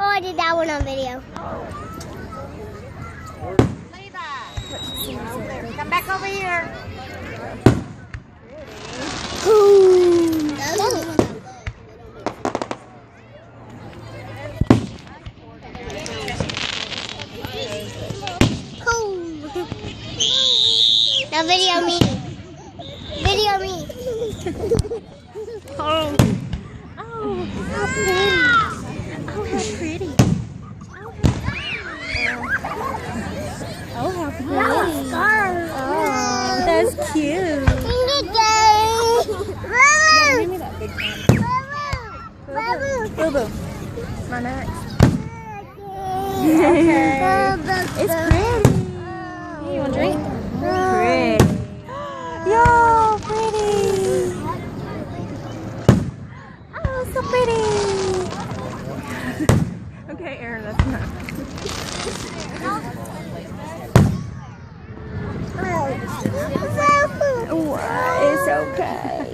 Oh, I did that one on video. Come back over here. Ooh. Now video me. Video me. Oh. Oh, how pretty. Oh, how pretty. Oh, how pretty. Oh, that's cute. Give me that big one. Boo boo. My next. Okay. It's pretty. You want a drink? Pretty. Yo, pretty. Oh, so pretty. Okay, Aaron, that's enough. What? It's okay.